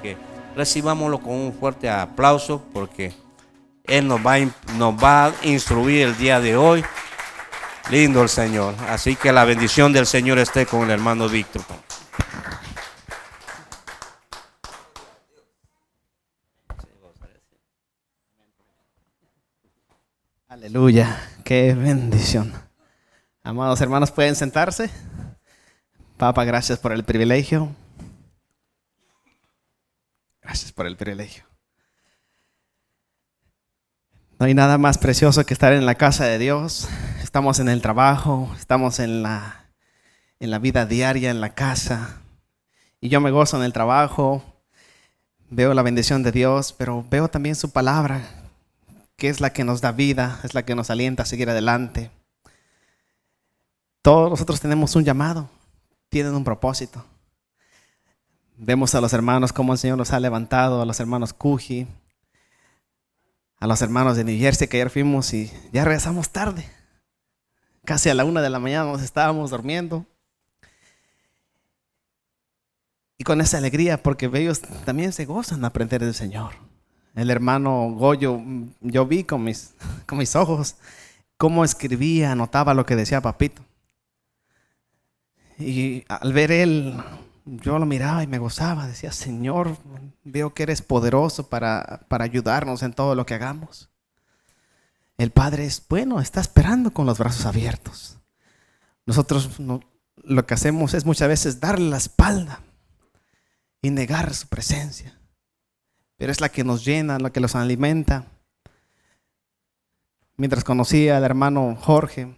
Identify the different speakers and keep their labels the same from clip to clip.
Speaker 1: que recibámoslo con un fuerte aplauso porque Él nos va a instruir el día de hoy. Lindo el Señor. Así que la bendición del Señor esté con el hermano Víctor.
Speaker 2: Aleluya, qué bendición. Amados hermanos, ¿pueden sentarse? Papá, gracias por el privilegio. Gracias por el privilegio. No hay nada más precioso que estar en la casa de Dios. Estamos en el trabajo, estamos en la vida diaria, en la casa. Y yo me gozo en el trabajo, veo la bendición de Dios, pero veo también su palabra, que es la que nos da vida, es la que nos alienta a seguir adelante. Todos nosotros tenemos un llamado, tienen un propósito. Vemos a los hermanos cómo el Señor los ha levantado, a los hermanos Cuji, a los hermanos de New Jersey que ayer fuimos y ya regresamos tarde. Casi a la 1 de la mañana nos estábamos durmiendo. Y con esa alegría, porque ellos también se gozan de aprender del Señor. El hermano Goyo, yo vi con mis ojos cómo escribía, anotaba lo que decía papito. Y al ver él, yo lo miraba y me gozaba. Decía, Señor, veo que eres poderoso para ayudarnos en todo lo que hagamos. El Padre es bueno, está esperando con los brazos abiertos. Nosotros lo que hacemos es muchas veces darle la espalda y negar su presencia. Pero es la que nos llena, la que los alimenta. Mientras conocía al hermano Jorge,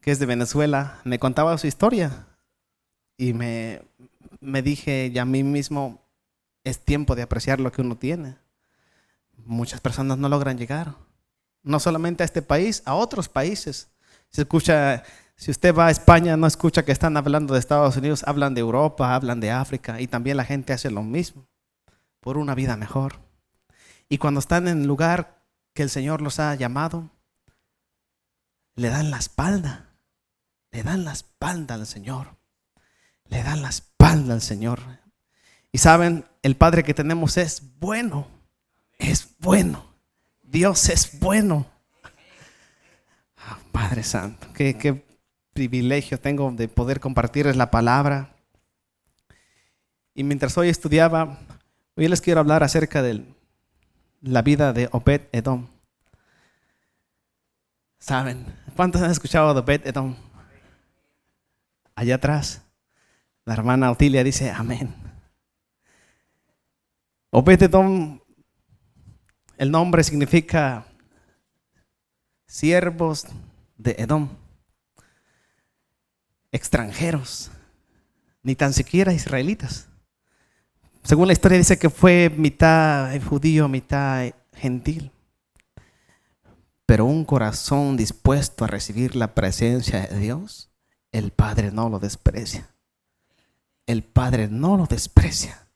Speaker 2: que es de Venezuela, me contaba su historia y me dije ya a mí mismo, es tiempo de apreciar lo que uno tiene. Muchas personas no logran llegar, no solamente a este país, a otros países. Se escucha, si usted va a España, no escucha que están hablando de Estados Unidos, hablan de Europa, hablan de África, y también la gente hace lo mismo por una vida mejor. Y cuando están en el lugar que el Señor los ha llamado, le dan la espalda. Le dan la espalda al Señor. Le dan la espalda al Señor. Y saben, el Padre que tenemos es bueno. Es bueno. Dios es bueno. Oh, Padre Santo, qué privilegio tengo de poder compartirles la palabra. Y mientras hoy estudiaba, hoy les quiero hablar acerca de la vida de Obed Edom. ¿Saben? ¿Cuántos han escuchado de Obed Edom? Allá atrás, la hermana Otilia dice amén. Obed Edom, el nombre significa siervos de Edom, extranjeros, ni tan siquiera israelitas. Según la historia dice que fue mitad judío, mitad gentil. Pero un corazón dispuesto a recibir la presencia de Dios, el Padre no lo desprecia. El Padre no lo desprecia.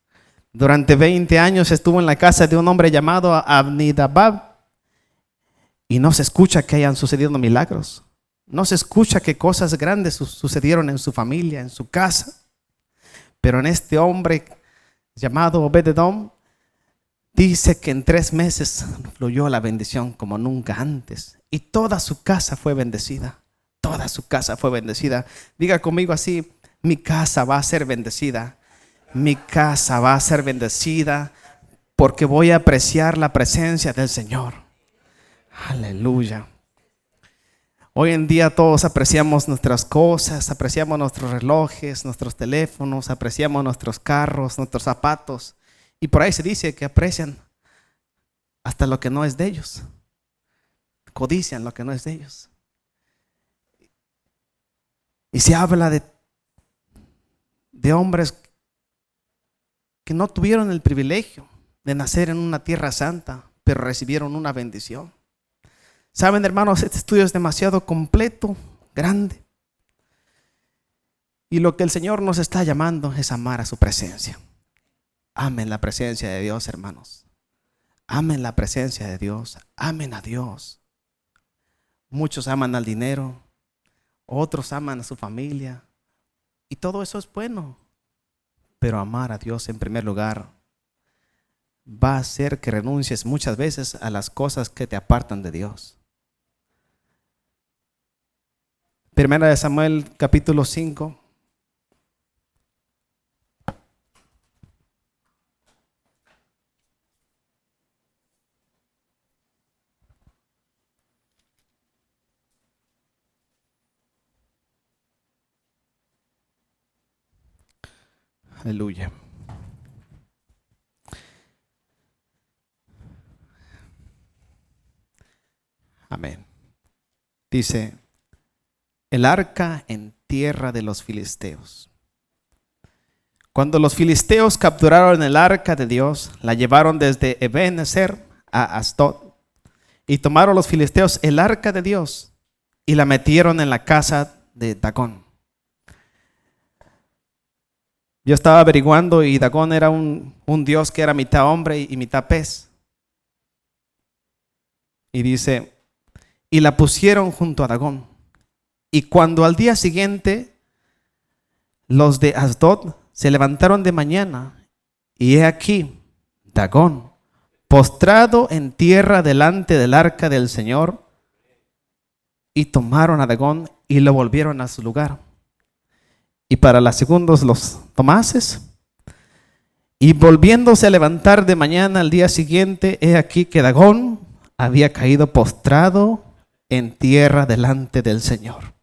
Speaker 2: Durante 20 años estuvo en la casa de un hombre llamado Abinadab y no se escucha que hayan sucedido milagros. No se escucha que cosas grandes sucedieron en su familia, en su casa. Pero en este hombre llamado Obed Edom, dice que en 3 meses fluyó la bendición como nunca antes. Y toda su casa fue bendecida. Toda su casa fue bendecida. Diga conmigo así, mi casa va a ser bendecida. Mi casa va a ser bendecida porque voy a apreciar la presencia del Señor. Aleluya. Hoy en día todos apreciamos nuestras cosas, apreciamos nuestros relojes, nuestros teléfonos, apreciamos nuestros carros, nuestros zapatos. Y por ahí se dice que aprecian hasta lo que no es de ellos. Codician lo que no es de ellos. Y se habla de hombres que no tuvieron el privilegio de nacer en una tierra santa, pero recibieron una bendición. Saben, hermanos, este estudio es demasiado completo, grande. Y lo que el Señor nos está llamando es amar a su presencia. Amen la presencia de Dios, hermanos. Amen la presencia de Dios. Amen a Dios. Muchos aman al dinero, otros aman a su familia. Y todo eso es bueno. Pero amar a Dios en primer lugar va a hacer que renuncies muchas veces a las cosas que te apartan de Dios. Primera de Samuel capítulo 5. Aleluya. Amén. Dice, el arca en tierra de los filisteos. Cuando los filisteos capturaron el arca de Dios, la llevaron desde Ebenezer a Asdod. Y tomaron los filisteos el arca de Dios y la metieron en la casa de Dagón. Yo estaba averiguando y Dagón era un dios que era mitad hombre y mitad pez. Y dice, y la pusieron junto a Dagón. Y cuando al día siguiente los de Asdod se levantaron de mañana, y he aquí Dagón postrado en tierra delante del arca del Señor, y tomaron a Dagón y lo volvieron a su lugar. Y para las segundos los tomases, y volviéndose a levantar de mañana al día siguiente, he aquí que Dagón había caído postrado en tierra delante del Señor.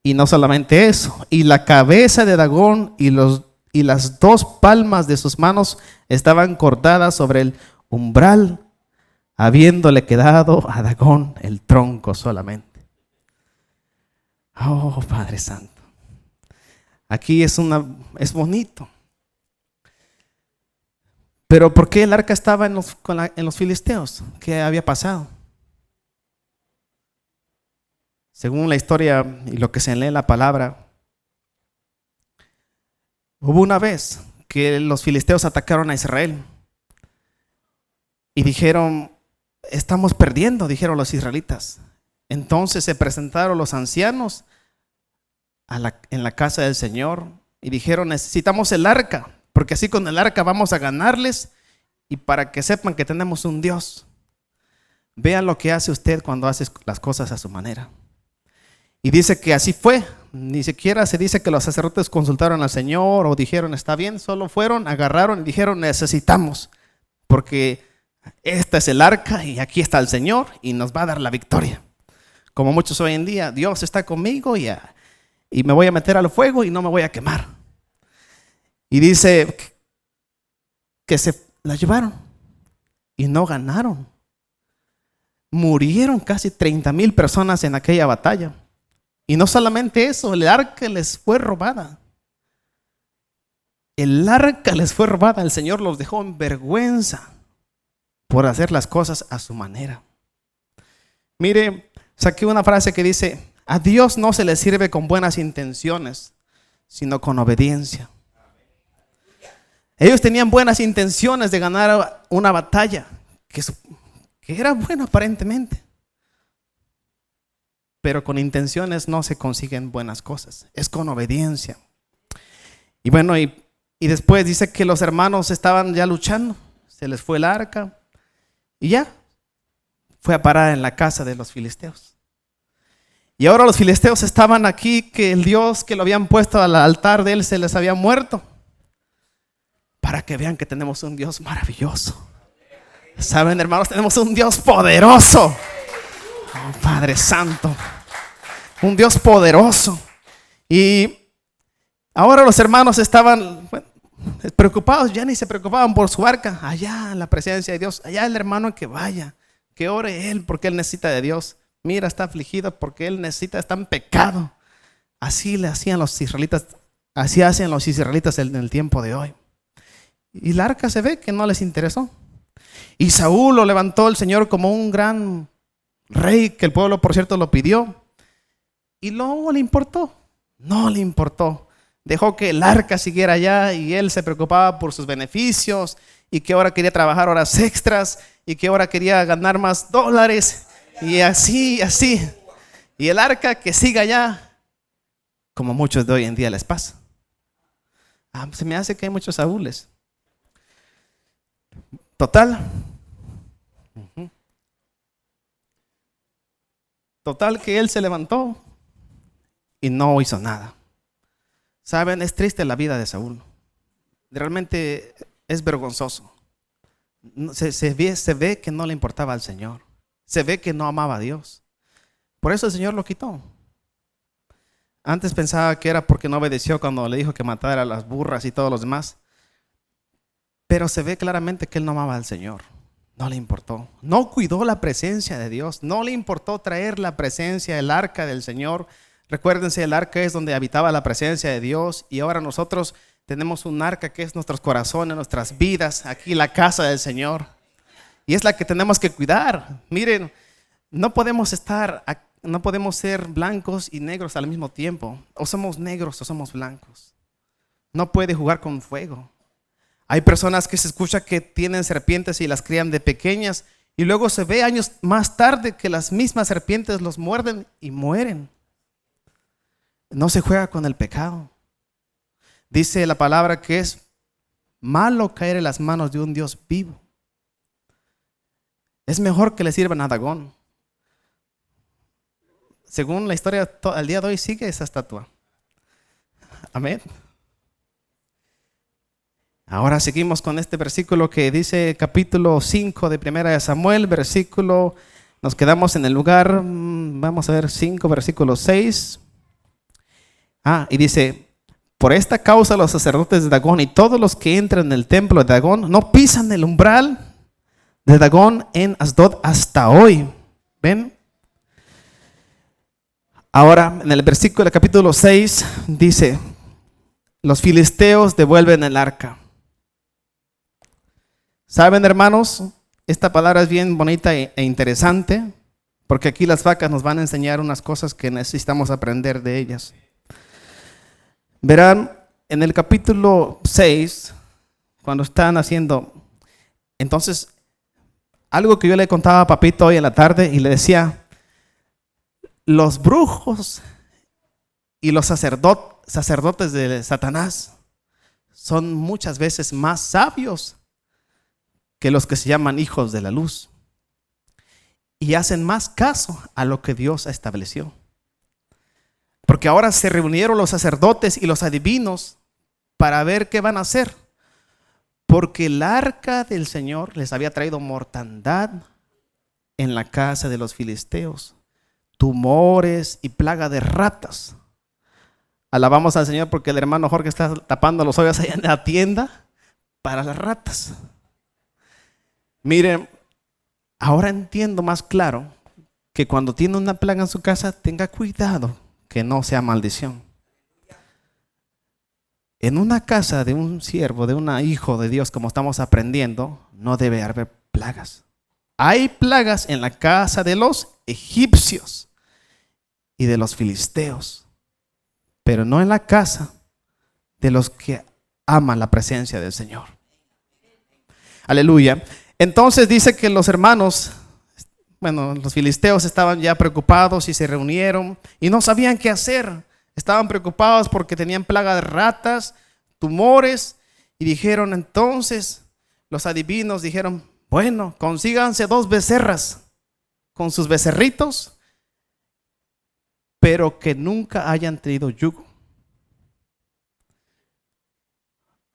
Speaker 2: Y no solamente eso, y la cabeza de Dagón y las dos palmas de sus manos estaban cortadas sobre el umbral, habiéndole quedado a Dagón el tronco solamente. Oh, Padre Santo. Aquí es bonito. Pero ¿por qué el arca estaba en los filisteos? ¿Qué había pasado? Según la historia y lo que se lee en la palabra, hubo una vez que los filisteos atacaron a Israel y dijeron, estamos perdiendo, dijeron los israelitas. Entonces se presentaron los ancianos en la casa del Señor y dijeron, necesitamos el arca, porque así con el arca vamos a ganarles y para que sepan que tenemos un Dios. Vean lo que hace usted cuando hace las cosas a su manera. Y dice que así fue. Ni siquiera se dice que los sacerdotes consultaron al Señor o dijeron está bien, solo fueron, agarraron y dijeron necesitamos, porque esta es el arca y aquí está el Señor y nos va a dar la victoria. Como muchos hoy en día, Dios está conmigo y me voy a meter al fuego y no me voy a quemar. Y dice que se la llevaron y no ganaron. Murieron casi 30,000 personas en aquella batalla. Y no solamente eso, el arca les fue robada. El arca les fue robada. El Señor los dejó en vergüenza por hacer las cosas a su manera. Mire, saqué una frase que dice, a Dios no se le sirve con buenas intenciones, sino con obediencia. Ellos tenían buenas intenciones de ganar una batalla que era buena aparentemente. Pero con intenciones no se consiguen buenas cosas. Es con obediencia. Y bueno, y después dice que los hermanos estaban ya luchando. Se les fue el arca. Y ya fue a parar en la casa de los filisteos. Y ahora los filisteos estaban aquí, que el Dios que lo habían puesto al altar de él se les había muerto. Para que vean que tenemos un Dios maravilloso. Saben, hermanos, tenemos un Dios poderoso. Oh, Padre Santo, un Dios poderoso. Y ahora los hermanos estaban preocupados, ya ni se preocupaban por su arca. Allá en la presencia de Dios, allá el hermano que vaya, que ore él porque él necesita de Dios. Mira, está afligido porque él necesita, está en pecado. Así le hacían los israelitas, así hacen los israelitas en el tiempo de hoy. Y la arca se ve que no les interesó. Y Saúl lo levantó el Señor como un gran rey, que el pueblo por cierto lo pidió. Y no le importó, no le importó. Dejó que el arca siguiera allá y él se preocupaba por sus beneficios y que ahora quería trabajar horas extras y que ahora quería ganar más dólares y así. Y el arca que siga allá, como muchos de hoy en día les pasa. Se me hace que hay muchos Saúles. Total. Total que él se levantó y no hizo nada. Saben, es triste la vida de Saúl. Realmente es vergonzoso. Se ve que no le importaba al Señor. Se ve que no amaba a Dios. Por eso el Señor lo quitó. Antes pensaba que era porque no obedeció cuando le dijo que matara a las burras y todos los demás. Pero se ve claramente que él no amaba al Señor. No le importó. No cuidó la presencia de Dios. No le importó traer la presencia, el arca del Señor. Recuérdense, el arca es donde habitaba la presencia de Dios. Y ahora nosotros tenemos un arca que es nuestros corazones, nuestras vidas. Aquí la casa del Señor. Y es la que tenemos que cuidar. Miren, no podemos ser blancos y negros al mismo tiempo. O somos negros o somos blancos. No puede jugar con fuego. Hay personas que se escucha que tienen serpientes y las crían de pequeñas y luego se ve años más tarde que las mismas serpientes los muerden y mueren. No se juega con el pecado. Dice la palabra que es malo caer en las manos de un Dios vivo. Es mejor que le sirvan a Dagón. Según la historia, al día de hoy sigue esa estatua. Amén. Ahora seguimos con este versículo que dice capítulo 5 de Primera de Samuel, versículo, nos quedamos en el lugar, vamos a ver 5, versículo 6. Y dice, por esta causa los sacerdotes de Dagón y todos los que entran en el templo de Dagón no pisan el umbral de Dagón en Asdod hasta hoy. ¿Ven? Ahora en el versículo del capítulo 6 dice, los filisteos devuelven el arca. ¿Saben, hermanos? Esta palabra es bien bonita e interesante, porque aquí las vacas nos van a enseñar unas cosas que necesitamos aprender de ellas. Verán, en el capítulo 6, cuando están haciendo, entonces, algo que yo le contaba a Papito hoy en la tarde y le decía, los brujos y los sacerdotes de Satanás son muchas veces más sabios que los que se llaman hijos de la luz y hacen más caso a lo que Dios estableció. Porque ahora se reunieron los sacerdotes y los adivinos para ver qué van a hacer. Porque el arca del Señor les había traído mortandad en la casa de los filisteos, tumores y plaga de ratas. Alabamos al Señor porque el hermano Jorge está tapando los hoyos allá en la tienda para las ratas. Miren, ahora entiendo más claro que cuando tiene una plaga en su casa, tenga cuidado que no sea maldición. En una casa de un siervo, de un hijo de Dios, como estamos aprendiendo, no debe haber plagas. Hay plagas en la casa de los egipcios y de los filisteos, pero no en la casa de los que aman la presencia del Señor. Aleluya. Entonces dice que los hermanos, los filisteos estaban ya preocupados y se reunieron y no sabían qué hacer. Estaban preocupados porque tenían plaga de ratas, tumores y dijeron entonces, los adivinos dijeron, bueno, consíganse 2 becerras con sus becerritos, pero que nunca hayan tenido yugo.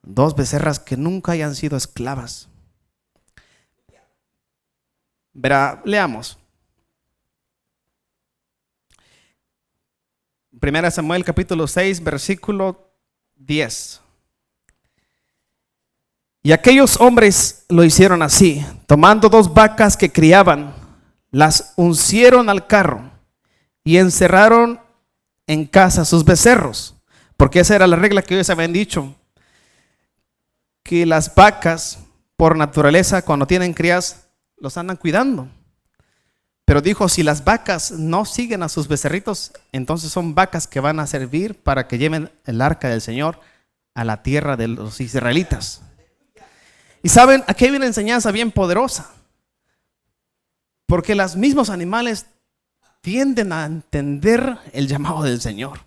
Speaker 2: 2 becerras que nunca hayan sido esclavas. Verá, leamos. 1 Samuel capítulo 6, versículo 10. Y aquellos hombres lo hicieron así, tomando 2 vacas que criaban, las uncieron al carro y encerraron en casa sus becerros, porque esa era la regla que ellos habían dicho, que las vacas por naturaleza cuando tienen crías los andan cuidando. Pero dijo, si las vacas no siguen a sus becerritos, entonces son vacas que van a servir para que lleven el arca del Señor a la tierra de los israelitas. Y saben, aquí hay una enseñanza bien poderosa, porque los mismos animales tienden a entender el llamado del Señor.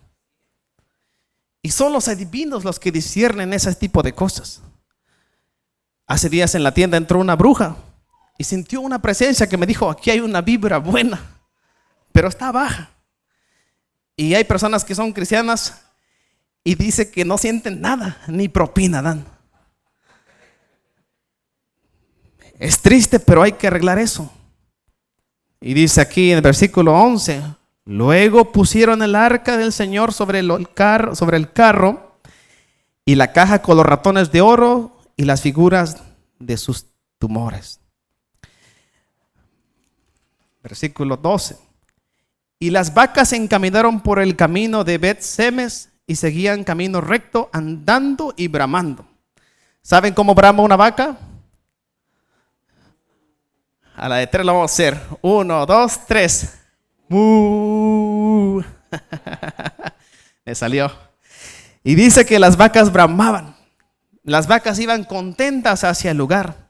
Speaker 2: Y son los adivinos los que disciernen ese tipo de cosas. Hace días en la tienda entró una bruja y sintió una presencia que me dijo, aquí hay una vibra buena, pero está baja. Y hay personas que son cristianas y dice que no sienten nada, ni propina dan. Es triste, pero hay que arreglar eso. Y dice aquí en el versículo 11, luego pusieron el arca del Señor sobre el carro y la caja con los ratones de oro y las figuras de sus tumores. Versículo 12. Y las vacas se encaminaron por el camino de Bet-Semes y seguían camino recto, andando y bramando. ¿Saben cómo brama una vaca? A la de 3 lo vamos a hacer. 1, 2, 3. ¡Mu! Me salió. Y dice que las vacas bramaban. Las vacas iban contentas hacia el lugar,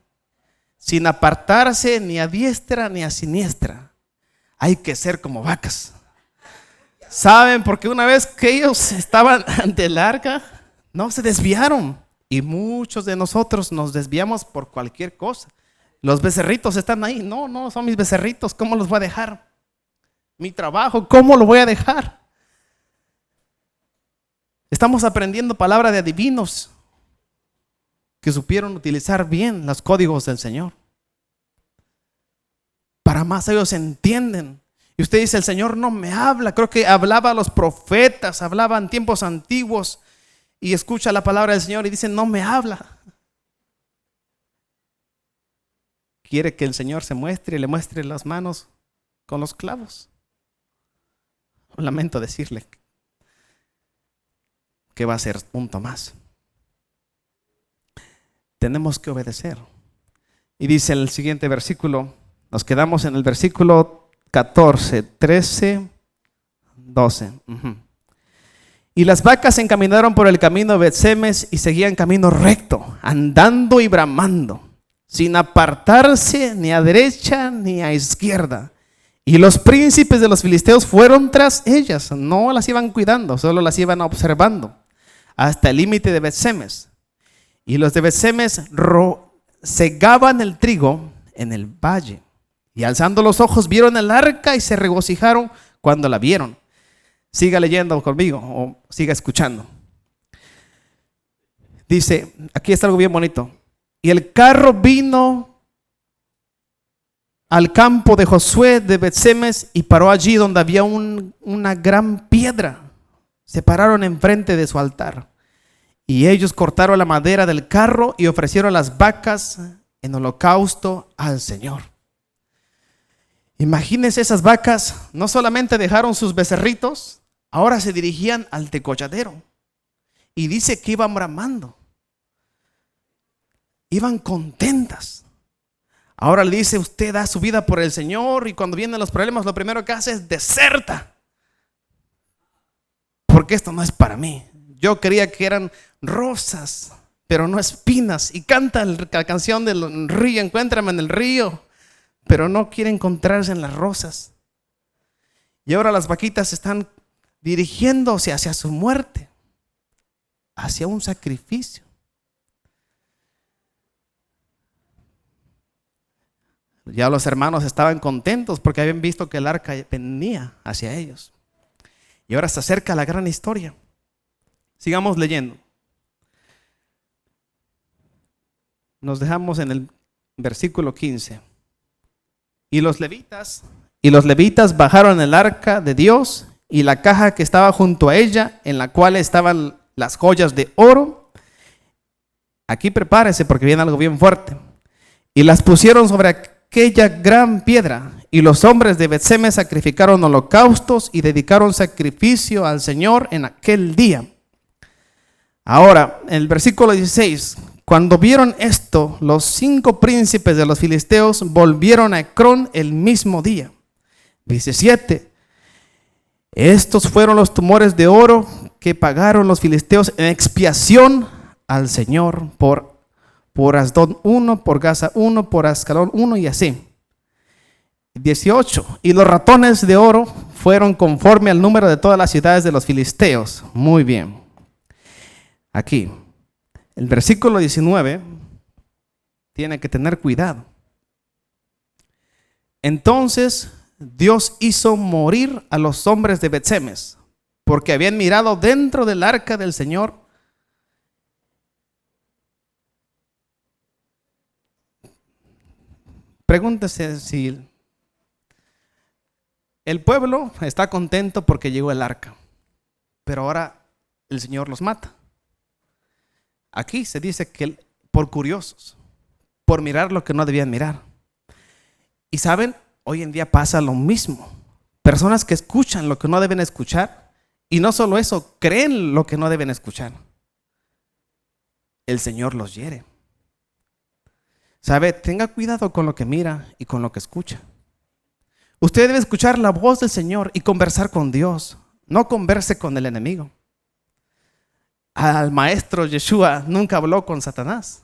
Speaker 2: sin apartarse ni a diestra ni a siniestra. Hay que ser como vacas. ¿Saben? Porque una vez que ellos estaban ante el arca, no se desviaron. Y muchos de nosotros nos desviamos por cualquier cosa. Los becerritos están ahí. No, no son mis becerritos. ¿Cómo los voy a dejar? Mi trabajo, ¿cómo lo voy a dejar? Estamos aprendiendo palabra de adivinos que supieron utilizar bien los códigos del Señor. Para más ellos entienden. Y usted dice, el Señor no me habla. Creo que hablaba a los profetas, hablaba en tiempos antiguos. Y escucha la palabra del Señor y dice, no me habla. Quiere que el Señor se muestre y le muestre las manos con los clavos. Lamento decirle que va a ser punto más. Tenemos que obedecer. Y dice el siguiente versículo, nos quedamos en el versículo 14, 13, 12. Y las vacas se encaminaron por el camino de Bet-Semes y seguían camino recto, andando y bramando, sin apartarse ni a derecha ni a izquierda. Y los príncipes de los filisteos fueron tras ellas, no las iban cuidando, solo las iban observando, hasta el límite de Bet-Semes. Y los de Bet-Semes segaban el trigo en el valle. Y alzando los ojos vieron el arca y se regocijaron cuando la vieron. Siga leyendo conmigo o siga escuchando. Dice, aquí está algo bien bonito. Y el carro vino al campo de Josué de Bet-Semes y paró allí donde había una gran piedra. Se pararon enfrente de su altar. Y ellos cortaron la madera del carro y ofrecieron las vacas en holocausto al Señor. Imagínense, esas vacas no solamente dejaron sus becerritos, ahora se dirigían al degolladero. Y dice que iban bramando. Iban contentas. Ahora le dice, usted da su vida por el Señor y cuando vienen los problemas lo primero que hace es deserta. Porque esto no es para mí. Yo creía que eran rosas, pero no espinas. Y canta la canción del río, encuéntrame en el río, pero no quiere encontrarse en las rosas. Y ahora las vaquitas están dirigiéndose hacia su muerte, hacia un sacrificio. Ya los hermanos estaban contentos porque habían visto que el arca venía hacia ellos. Y ahora se acerca la gran historia. Sigamos leyendo. Nos dejamos en el versículo 15. Y los levitas bajaron el arca de Dios y la caja que estaba junto a ella, en la cual estaban las joyas de oro. Aquí prepárese porque viene algo bien fuerte. Y las pusieron sobre aquella gran piedra. Y los hombres de Bet-Semes sacrificaron holocaustos y dedicaron sacrificio al Señor en aquel día. Ahora, en el versículo 16, cuando vieron esto, los 5 príncipes de los filisteos volvieron a Ecrón el mismo día. 17. Estos fueron los tumores de oro que pagaron los filisteos en expiación al Señor por Asdod 1, por Gaza 1, por Ascalón 1 y así. 18. Y los ratones de oro fueron conforme al número de todas las ciudades de los filisteos. Muy bien. Aquí, el versículo 19 tiene que tener cuidado. Entonces Dios hizo morir a los hombres de Bet-Semes, porque habían mirado dentro del arca del Señor. Pregúntese si el pueblo está contento porque llegó el arca, pero ahora el Señor los mata. Aquí se dice que por curiosos, por mirar lo que no debían mirar. Y saben, hoy en día pasa lo mismo. Personas que escuchan lo que no deben escuchar, y no solo eso, creen lo que no deben escuchar. El Señor los hiere. ¿Sabe? Tenga cuidado con lo que mira y con lo que escucha. Usted debe escuchar la voz del Señor y conversar con Dios, no converse con el enemigo. Al maestro Yeshua nunca habló con Satanás.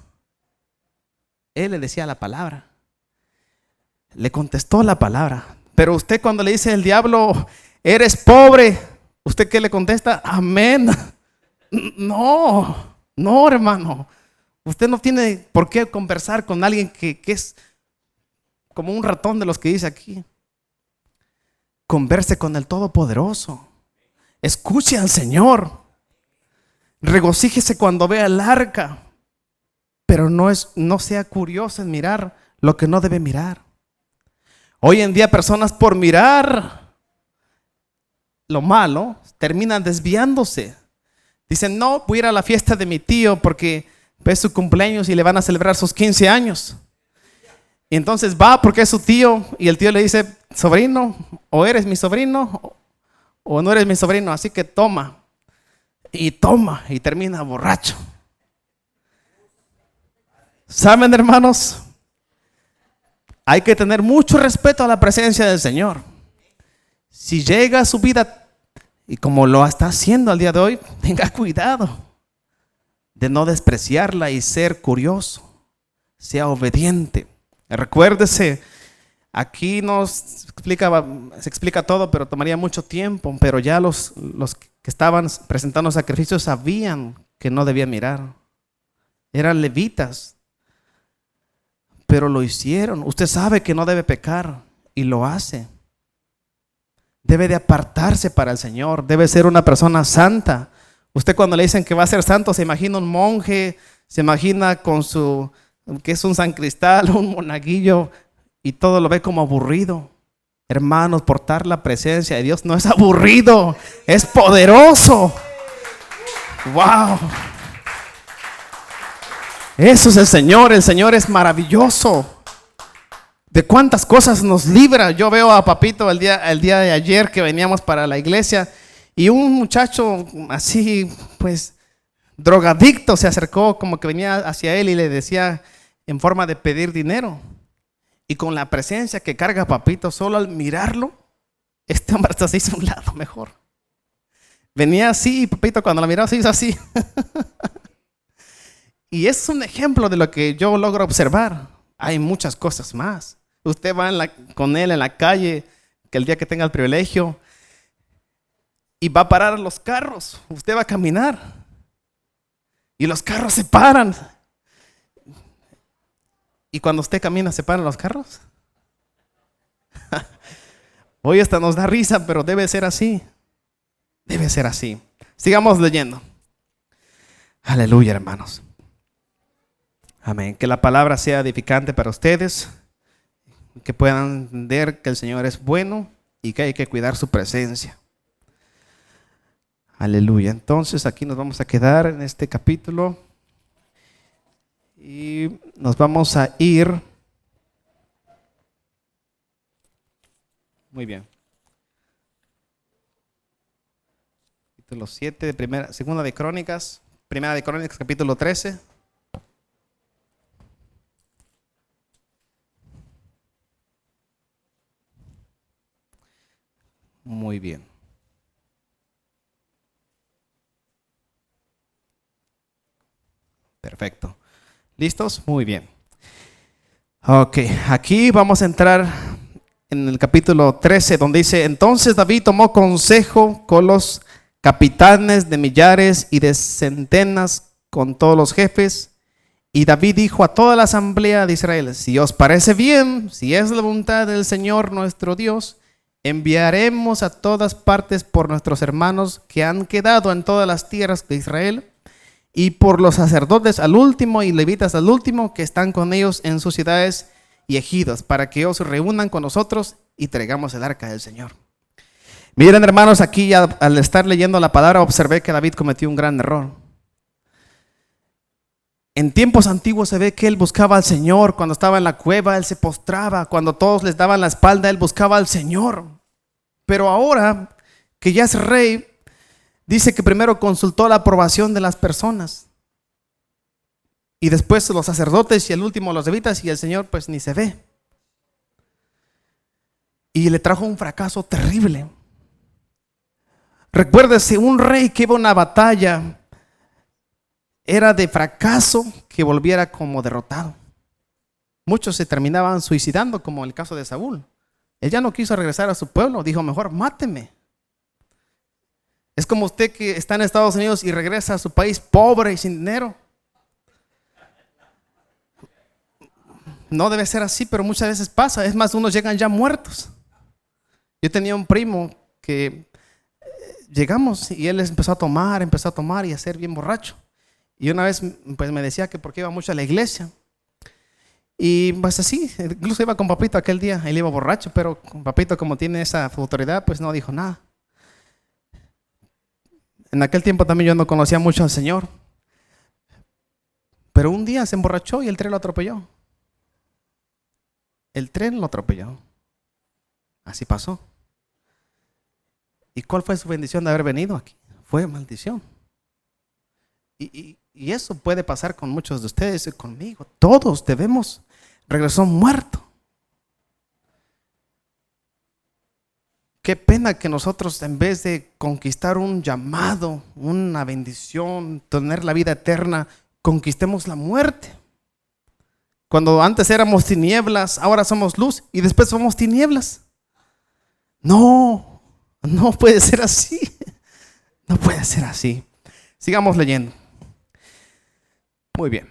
Speaker 2: Él le decía la palabra. Le contestó la palabra. Pero usted, cuando le dice el diablo, eres pobre, ¿usted qué le contesta? Amén. No, no, hermano. Usted no tiene por qué conversar con alguien que es como un ratón de los que dice aquí. Converse con el Todopoderoso. Escuche al Señor. Regocíjese cuando vea el arca. Pero no sea curioso en mirar lo que no debe mirar. Hoy en día personas, por mirar lo malo, terminan desviándose. Dicen, no, voy a ir a la fiesta de mi tío porque es su cumpleaños y le van a celebrar sus 15 años. Y entonces va porque es su tío, y el tío le dice, sobrino, o eres mi sobrino o no eres mi sobrino, así que toma. Y toma, y termina borracho. ¿Saben, hermanos? Hay que tener mucho respeto a la presencia del Señor. Si llega a su vida, y como lo está haciendo al día de hoy, tenga cuidado de no despreciarla y ser curioso. Sea obediente. Recuérdese, aquí se explica todo, pero tomaría mucho tiempo. Pero ya los que estaban presentando sacrificios sabían que no debían mirar. Eran levitas, pero lo hicieron. Usted sabe que no debe pecar y lo hace. Debe de apartarse para el Señor. Debe ser una persona santa. Usted, cuando le dicen que va a ser santo, se imagina un monje, se imagina que es un San Cristal, un monaguillo, y todo lo ve como aburrido. Hermanos, portar la presencia de Dios no es aburrido, es poderoso. Wow. Eso es el Señor es maravilloso. ¿De cuántas cosas nos libra? Yo veo a Papito el día de ayer que veníamos para la iglesia, y un muchacho así, pues, drogadicto se acercó, como que venía hacia él y le decía en forma de pedir dinero. Y con la presencia que carga Papito, solo al mirarlo, este hombre hasta se hizo a un lado mejor. Venía así, y Papito cuando la miraba se hizo así. Y es un ejemplo de lo que yo logro observar. Hay muchas cosas más. Usted va con él en la calle, que el día que tenga el privilegio, y va a parar los carros. Usted va a caminar y los carros se paran. Y cuando usted camina, ¿se paran los carros? Hoy hasta nos da risa, pero debe ser así. Debe ser así. Sigamos leyendo. Aleluya, hermanos. Amén. Que la palabra sea edificante para ustedes, que puedan entender que el Señor es bueno y que hay que cuidar su presencia. Aleluya. Entonces aquí nos vamos a quedar en este capítulo y nos vamos a ir. Muy bien. Capítulo 7 de segunda de Crónicas, primera de Crónicas, capítulo 13. Muy bien. Perfecto. ¿Listos? Muy bien. Ok, aquí vamos a entrar en el capítulo 13, donde dice: entonces David tomó consejo con los capitanes de millares y de centenas, con todos los jefes, Y David dijo a toda la asamblea de Israel: si os parece bien, si es la voluntad del Señor nuestro Dios, enviaremos a todas partes por nuestros hermanos que han quedado en todas las tierras de Israel, y por los sacerdotes al último y levitas al último que están con ellos en sus ciudades y ejidos, para que ellos se reúnan con nosotros y traigamos el arca del Señor. Miren, hermanos, aquí al estar leyendo la palabra observé que David cometió un gran error. En tiempos antiguos se ve que él buscaba al Señor. Cuando estaba en la cueva, él se postraba. Cuando todos les daban la espalda, él buscaba al Señor. Pero ahora que ya es rey, dice que primero consultó la aprobación de las personas. Y después los sacerdotes y el último los levitas, y el Señor pues ni se ve. Y le trajo un fracaso terrible. Recuérdese, un rey que iba a una batalla era de fracaso que volviera como derrotado. Muchos se terminaban suicidando, como el caso de Saúl. Él ya no quiso regresar a su pueblo, dijo: mejor máteme. Es como usted que está en Estados Unidos y regresa a su país pobre y sin dinero. No debe ser así, pero muchas veces pasa. Es más, unos llegan ya muertos. Yo tenía un primo que llegamos y él empezó a tomar y a ser bien borracho. Y una vez pues me decía que porque iba mucho a la iglesia. Y pues así, incluso iba con Papito aquel día. Él iba borracho, pero con Papito, como tiene esa autoridad, pues no dijo nada. En aquel tiempo también yo no conocía mucho al Señor. Pero un día se emborrachó y el tren lo atropelló. El tren lo atropelló. Así pasó. ¿Y cuál fue su bendición de haber venido aquí? Fue maldición. Y eso puede pasar con muchos de ustedes y conmigo. Todos regresó muerto. Qué pena que nosotros, en vez de conquistar un llamado, una bendición, tener la vida eterna, conquistemos la muerte. Cuando antes éramos tinieblas, ahora somos luz y después somos tinieblas. No puede ser así. No puede ser así. Sigamos leyendo. Muy bien.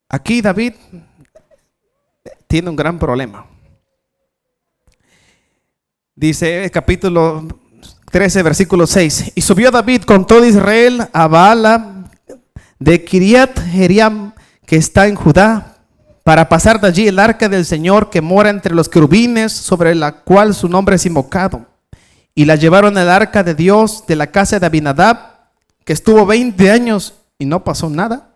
Speaker 2: Aquí David tiene un gran problema. Dice capítulo 13, versículo 6. Y subió David con todo Israel a Baala de Kiriat Jearim, que está en Judá, para pasar de allí el arca del Señor que mora entre los querubines, sobre la cual su nombre es invocado. Y la llevaron al arca de Dios de la casa de Abinadab, que estuvo 20 años y no pasó nada,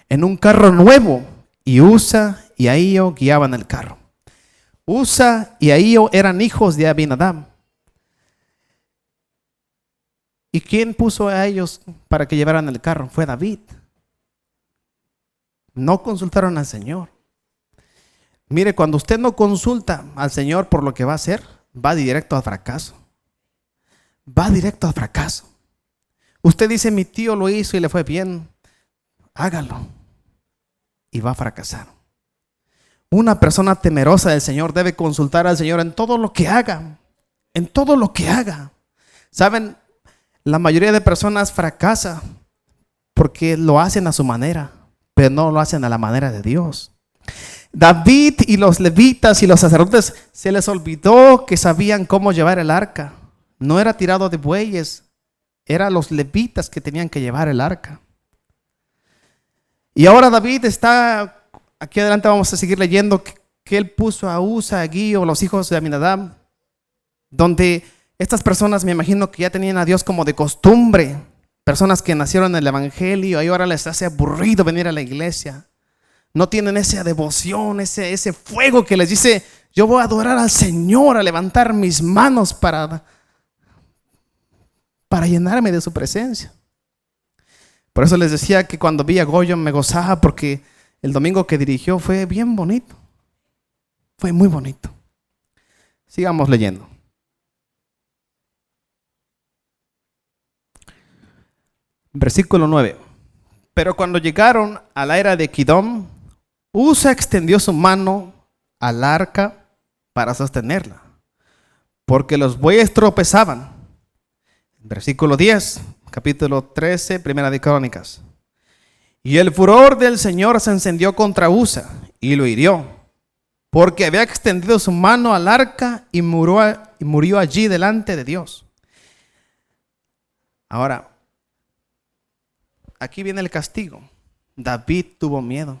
Speaker 2: en un carro nuevo, y Usa y Ahío guiaban el carro. Usa y Ahío eran hijos de Abinadab. ¿Y quién puso a ellos para que llevaran el carro? Fue David. No consultaron al Señor. Mire, cuando usted no consulta al Señor por lo que va a hacer, va directo al fracaso. Va directo al fracaso. Usted dice: mi tío lo hizo y le fue bien. Hágalo. Y va a fracasar. Una persona temerosa del Señor debe consultar al Señor en todo lo que haga. En todo lo que haga. ¿Saben? La mayoría de personas fracasa porque lo hacen a su manera, pero no lo hacen a la manera de Dios. David y los levitas y los sacerdotes se les olvidó que sabían cómo llevar el arca. No era tirado de bueyes, eran los levitas que tenían que llevar el arca. Y ahora David está, aquí adelante vamos a seguir leyendo, que él puso a Usa, a Ahío, los hijos de Abinadab, donde estas personas, me imagino que ya tenían a Dios como de costumbre. Personas que nacieron en el evangelio y ahora les hace aburrido venir a la iglesia. No tienen esa devoción, ese fuego que les dice: yo voy a adorar al Señor, a levantar mis manos para llenarme de su presencia. Por eso les decía que cuando vi a Goyo me gozaba, porque el domingo que dirigió fue bien bonito. Fue muy bonito. Sigamos leyendo. Versículo 9. Pero cuando llegaron a la era de Kidom, Usa extendió su mano al arca para sostenerla, porque los bueyes tropezaban. Versículo 10, capítulo 13, primera de Crónicas. Y el furor del Señor se encendió contra Usa y lo hirió, porque había extendido su mano al arca y murió allí delante de Dios. Ahora, aquí viene el castigo. David tuvo miedo.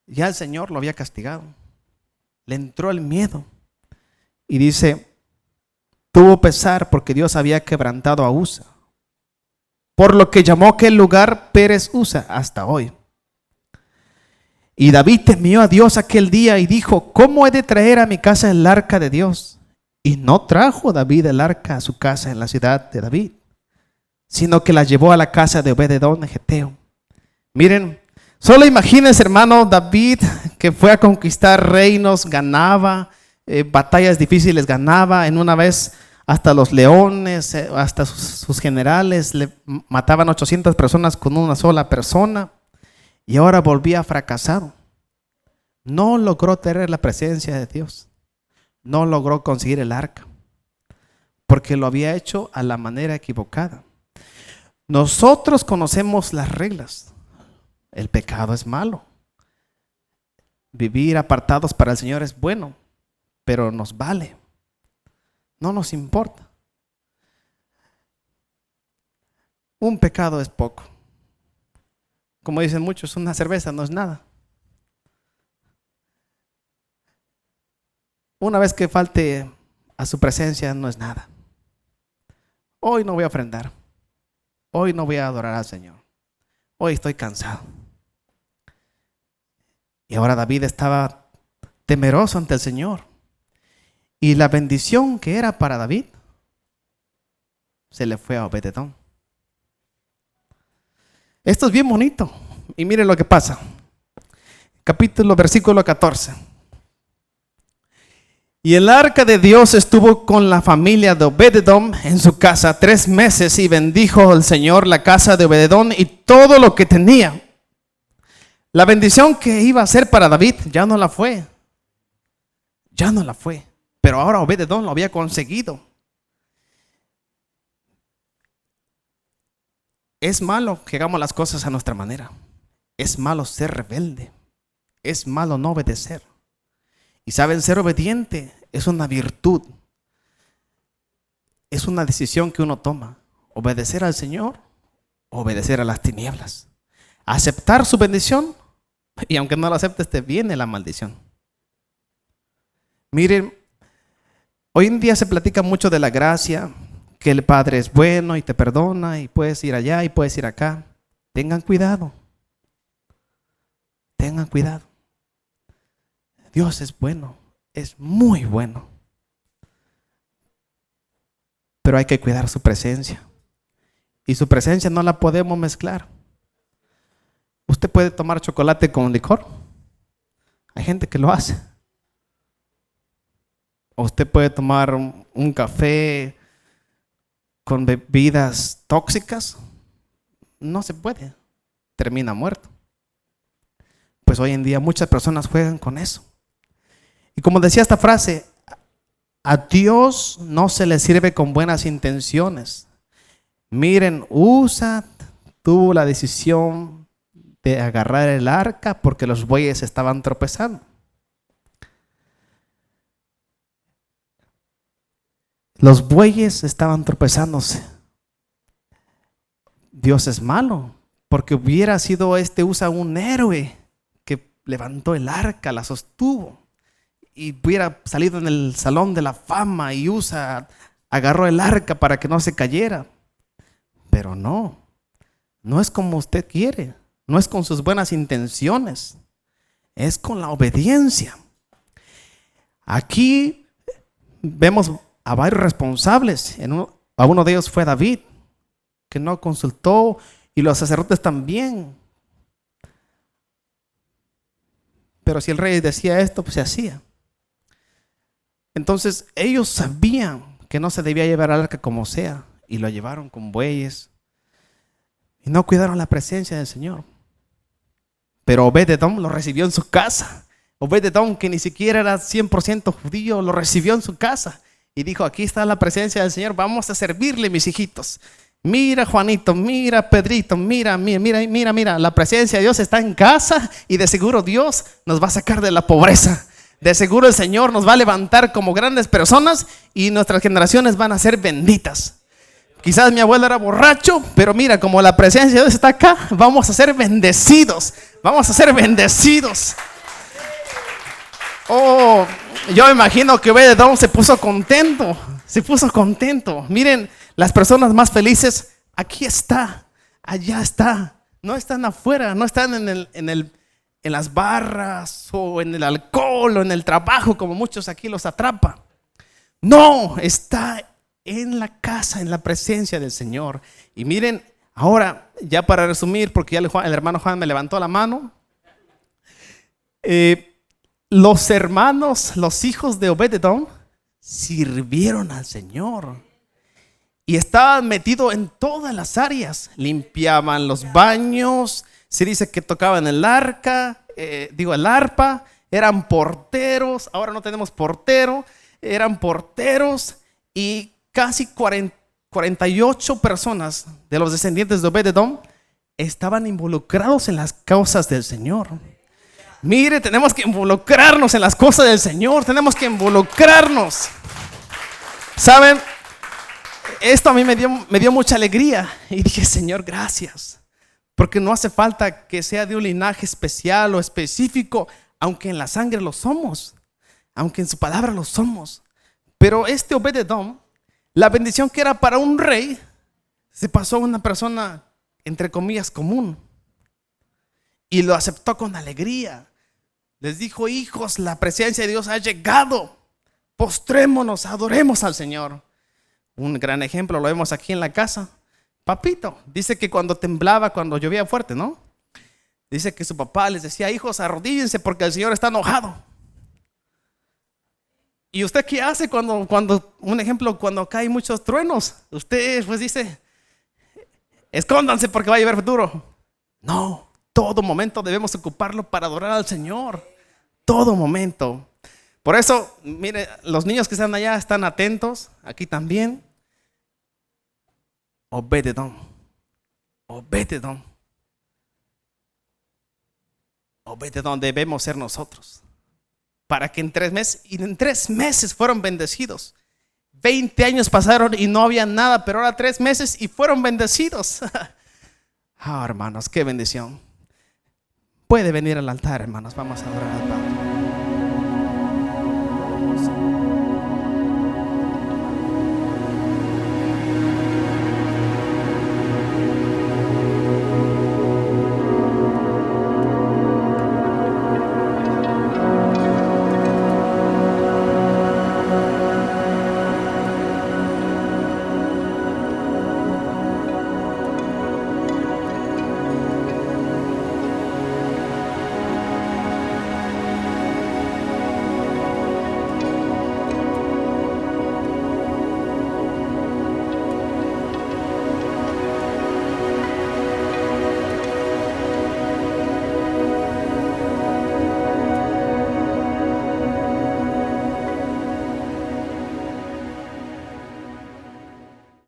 Speaker 2: Ya el Señor lo había castigado. Le entró el miedo. Y dice, tuvo pesar porque Dios había quebrantado a Usa, por lo que llamó aquel lugar Pérez Usa hasta hoy. Y David temió a Dios aquel día y dijo, ¿cómo he de traer a mi casa el arca de Dios? Y no trajo David el arca a su casa en la ciudad de David, sino que la llevó a la casa de Obed-edom geteo. Miren, solo imagínense, hermano, David que fue a conquistar reinos, ganaba, batallas difíciles ganaba. En una vez hasta los leones, hasta sus generales le mataban 800 personas con una sola persona. Y ahora volvía fracasado. No logró tener la presencia de Dios. No logró conseguir el arca, porque lo había hecho a la manera equivocada. Nosotros conocemos las reglas. El pecado es malo. Vivir apartados para el Señor es bueno, pero nos vale. No nos importa. Un pecado es poco. Como dicen muchos, una cerveza no es nada. Una vez que falte a su presencia no es nada. Hoy no voy a ofrendar. Hoy no voy a adorar al Señor. Hoy estoy cansado. Y ahora David estaba temeroso ante el Señor. Y la bendición que era para David se le fue a Obed-edom. Esto es bien bonito. Y miren lo que pasa. Versículo 14. Y el arca de Dios estuvo con la familia de Obed-edom en su casa 3 meses, y bendijo el Señor la casa de Obed-edom y todo lo que tenía. La bendición que iba a ser para David ya no la fue. Ya no la fue. Pero ahora Obed-edom lo había conseguido. Es malo que hagamos las cosas a nuestra manera. Es malo ser rebelde. Es malo no obedecer. Y saben, ser obediente es una virtud. Es una decisión que uno toma. Obedecer al Señor, obedecer a las tinieblas. Aceptar su bendición, y aunque no lo aceptes, te viene la maldición. Miren, hoy en día se platica mucho de la gracia, que el Padre es bueno y te perdona y puedes ir allá y puedes ir acá. Tengan cuidado. Tengan cuidado. Dios es bueno, es muy bueno. Pero hay que cuidar su presencia. Y su presencia no la podemos mezclar. Usted puede tomar chocolate con licor. Hay gente que lo hace. O usted puede tomar un café con bebidas tóxicas. No se puede. Termina muerto. Pues hoy en día muchas personas juegan con eso. Y como decía esta frase, a Dios no se le sirve con buenas intenciones. Miren, Usa tuvo la decisión de agarrar el arca porque los bueyes estaban tropezando. Los bueyes estaban tropezándose. Dios es malo, porque hubiera sido Usa un héroe que levantó el arca, la sostuvo, y hubiera salido en el salón de la fama, y Usa agarró el arca para que no se cayera. Pero no es como usted quiere, no es con sus buenas intenciones, es con la obediencia. Aquí vemos a varios responsables. A uno de ellos fue David, que no consultó, y los sacerdotes también. Pero si el rey decía esto, pues se hacía. Entonces ellos sabían que no se debía llevar al arca como sea, y lo llevaron con bueyes, y no cuidaron la presencia del Señor. Pero Obed-edom lo recibió en su casa. Obed-edom, que ni siquiera era 100% judío, lo recibió en su casa y dijo: aquí está la presencia del Señor, vamos a servirle, mis hijitos. Mira, Juanito, mira, Pedrito, mira, la presencia de Dios está en casa y de seguro Dios nos va a sacar de la pobreza. De seguro el Señor nos va a levantar como grandes personas y nuestras generaciones van a ser benditas. Quizás mi abuelo era borracho, pero mira, como la presencia de Dios está acá, vamos a ser bendecidos. Vamos a ser bendecidos. Oh, yo me imagino que Obed-Edom se puso contento. Se puso contento. Miren, las personas más felices, aquí está, allá está. No están afuera, no están en las barras o en el alcohol o en el trabajo como muchos aquí los atrapa. No, está en la casa, en la presencia del Señor. Y miren, ahora ya para resumir, porque ya el hermano Juan me levantó la mano. Los hermanos, los hijos de Obed-Edom sirvieron al Señor y estaban metidos en todas las áreas. Limpiaban los baños, se dice que tocaban el arpa, eran porteros. Ahora no tenemos portero, eran porteros. Y casi 48 personas de los descendientes de Obed-Edom estaban involucrados en las causas del Señor. Mire, tenemos que involucrarnos en las cosas del Señor. Tenemos que involucrarnos. ¿Saben? Esto a mí me dio mucha alegría. Y dije, Señor, gracias. Porque no hace falta que sea de un linaje especial o específico, aunque en la sangre lo somos, aunque en su palabra lo somos. Pero este Obed-Edom, la bendición que era para un rey, se pasó a una persona, entre comillas, común. Y lo aceptó con alegría. Les dijo, hijos, la presencia de Dios ha llegado. Postrémonos, adoremos al Señor. Un gran ejemplo lo vemos aquí en la casa. Papito, dice que cuando temblaba, cuando llovía fuerte, ¿no? Dice que su papá les decía, hijos, arrodíllense porque el Señor está enojado. ¿Y usted qué hace cuando un ejemplo, cuando caen muchos truenos? Usted pues dice, escóndanse porque va a llover duro. No, todo momento debemos ocuparlo para adorar al Señor. Todo momento. Por eso, mire, los niños que están allá están atentos, aquí también. Obed-Edom. Obed-Edom. Obed-Edom debemos ser nosotros. Para que en 3 meses, y en 3 meses fueron bendecidos. 20 años pasaron y no había nada, pero ahora 3 meses y fueron bendecidos. Hermanos, qué bendición. Puede venir al altar, hermanos, vamos a adorar al Padre.